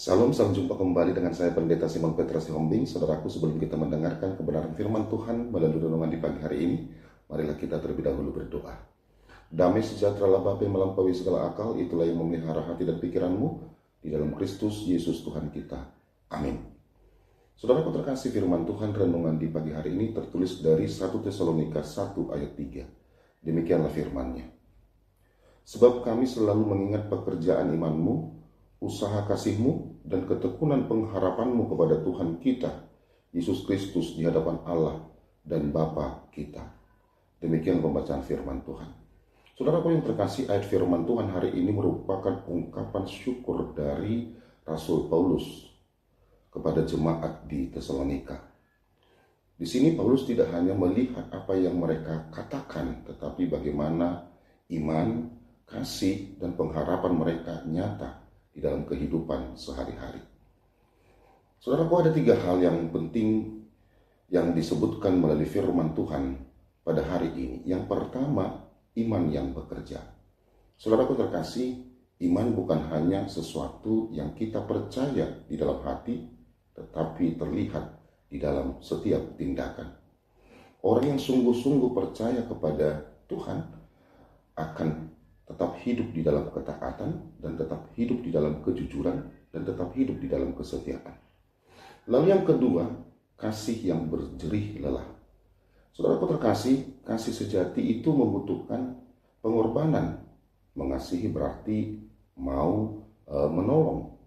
Salam, salam jumpa kembali dengan saya Pendeta Simon Petra Sihombing. Saudaraku, sebelum kita mendengarkan kebenaran firman Tuhan melalui renungan di pagi hari ini, marilah kita terlebih dahulu berdoa. Damai sejahtera Bapa yang melampaui segala akal, itulah yang memelihara hati dan pikiranmu di dalam Kristus Yesus Tuhan kita. Amin. Saudaraku terkasih, firman Tuhan renungan di pagi hari ini tertulis dari 1 Tesalonika 1 ayat 3. Demikianlah firman-Nya. Sebab kami selalu mengingat pekerjaan imanmu, usaha kasihmu, dan ketekunan pengharapanmu kepada Tuhan kita, Yesus Kristus di hadapan Allah dan Bapa kita. Demikian pembacaan firman Tuhan. Saudaraku yang terkasih, ayat firman Tuhan hari ini merupakan ungkapan syukur dari Rasul Paulus kepada jemaat di Tesalonika. Di sini Paulus tidak hanya melihat apa yang mereka katakan, tetapi bagaimana iman, kasih, dan pengharapan mereka nyata di dalam kehidupan sehari-hari. Saudaraku, ada 3 hal yang penting yang disebutkan melalui firman Tuhan pada hari ini. Yang pertama, iman yang bekerja. Saudaraku terkasih, iman bukan hanya sesuatu yang kita percaya di dalam hati, tetapi terlihat di dalam setiap tindakan. Orang yang sungguh-sungguh percaya kepada Tuhan akan tetap hidup di dalam ketaatan, dan tetap hidup di dalam kejujuran, dan tetap hidup di dalam kesetiaan. Lalu yang kedua, kasih yang berjerih lelah. Saudaraku terkasih, kasih sejati itu membutuhkan pengorbanan. Mengasihi berarti mau menolong.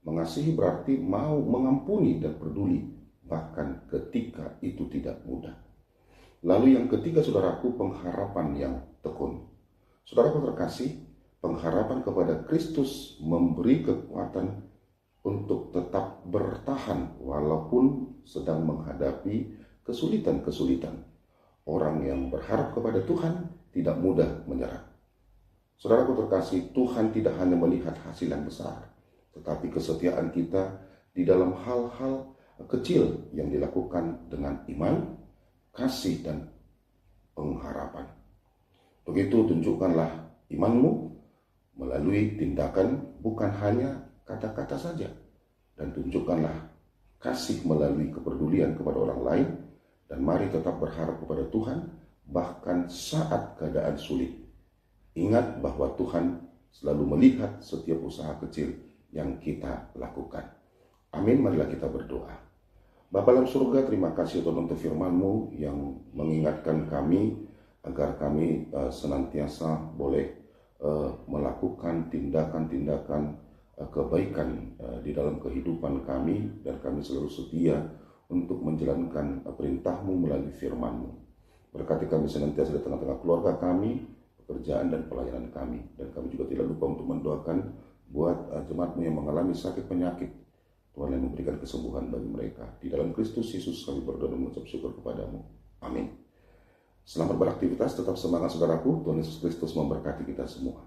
Mengasihi berarti mau mengampuni dan peduli, bahkan ketika itu tidak mudah. Lalu yang ketiga, saudaraku, pengharapan yang tekun. Saudaraku terkasih, pengharapan kepada Kristus memberi kekuatan untuk tetap bertahan walaupun sedang menghadapi kesulitan-kesulitan. Orang yang berharap kepada Tuhan tidak mudah menyerah. Saudaraku terkasih, Tuhan tidak hanya melihat hasil yang besar, tetapi kesetiaan kita di dalam hal-hal kecil yang dilakukan dengan iman, kasih, dan pengharapan. Begitu tunjukkanlah imanmu melalui tindakan, bukan hanya kata-kata saja. Dan tunjukkanlah kasih melalui kepedulian kepada orang lain. Dan mari tetap berharap kepada Tuhan, bahkan saat keadaan sulit. Ingat bahwa Tuhan selalu melihat setiap usaha kecil yang kita lakukan. Amin, marilah kita berdoa. Bapa dalam surga, terima kasih Tuhan untuk firman-Mu yang mengingatkan kami agar kami senantiasa boleh melakukan tindakan-tindakan kebaikan di dalam kehidupan kami, dan kami selalu setia untuk menjalankan perintah-Mu melalui firman-Mu. Berkati kami senantiasa di tengah-tengah keluarga kami, pekerjaan dan pelayanan kami, dan kami juga tidak lupa untuk mendoakan buat jemaat-Mu yang mengalami sakit penyakit. Tuhan yang memberikan kesembuhan bagi mereka. Di dalam Kristus Yesus kami berdoa dan mengucap syukur kepadamu. Amin. Selamat beraktivitas, tetap semangat saudaraku. Tuhan Yesus Kristus memberkati kita semua.